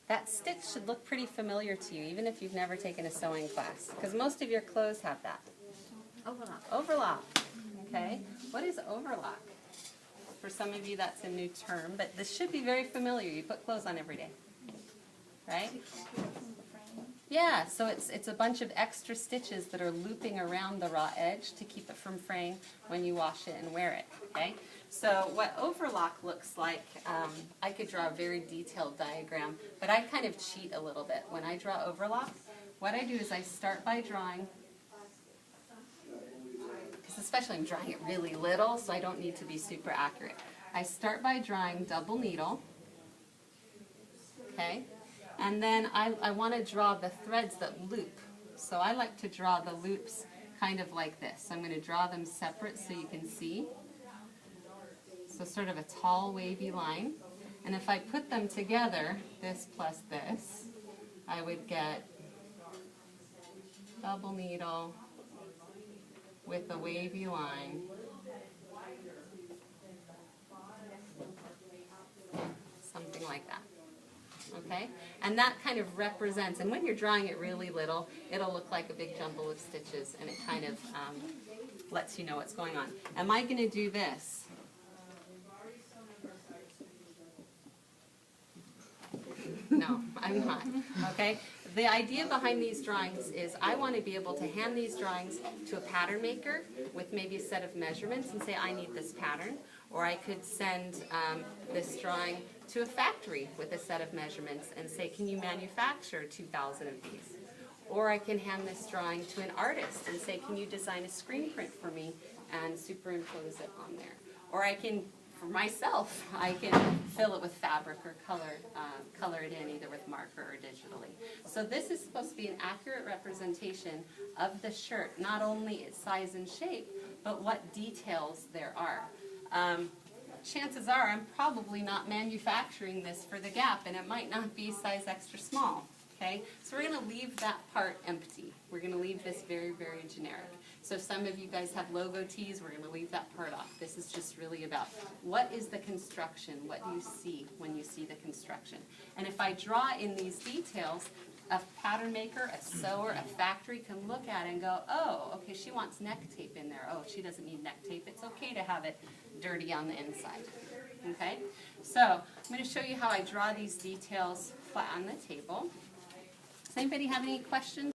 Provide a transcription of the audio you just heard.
That stitch should look pretty familiar to you, even if you've never taken a sewing class, because most of your clothes have that. Overlock. Overlock, okay? What is overlock? For some of you, that's a new term, but this should be very familiar. You put clothes on every day, right? Yeah, so it's a bunch of extra stitches that are looping around the raw edge to keep it from fraying when you wash it and wear it, okay? So what overlock looks like, I could draw a very detailed diagram, but I kind of cheat a little bit. When I draw overlock, what I do is I start by drawing, because especially I'm drawing it really little, so I don't need to be super accurate. I start by drawing double needle, okay? And then I want to draw the threads that loop. So I like to draw the loops kind of like this. So I'm going to draw them separate so you can see. So sort of a tall wavy line. And if I put them together, this plus this, I would get double needle with a wavy line. Something like that. Okay? And that kind of represents, and when you're drawing it really little, it'll look like a big jumble of stitches, and it kind of lets you know what's going on. Am I going to do this? No, I'm not. Okay? The idea behind these drawings is I want to be able to hand these drawings to a pattern maker with maybe a set of measurements and say, I need this pattern. Or I could send this drawing to a factory with a set of measurements and say, can you manufacture 2,000 of these? Or I can hand this drawing to an artist and say, can you design a screen print for me and superimpose it on there? Or I can, for myself, I can fill it with fabric or color it in either with marker or digitally. So this is supposed to be an accurate representation of the shirt, not only its size and shape, but what details there are. Chances are I'm probably not manufacturing this for the Gap, and it might not be size extra small, okay? So we're going to leave that part empty. We're going to leave this very, very generic. So if some of you guys have logo tees, we're going to leave that part off. This is just really about what is the construction, what do you see when you see the construction. And if I draw in these details, a pattern maker, a sewer, a factory can look at it and go, oh, okay, she wants neck tape in there. Oh, she doesn't need neck tape. It's okay to have it dirty on the inside. Okay? So I'm going to show you how I draw these details flat on the table. Does anybody have any questions?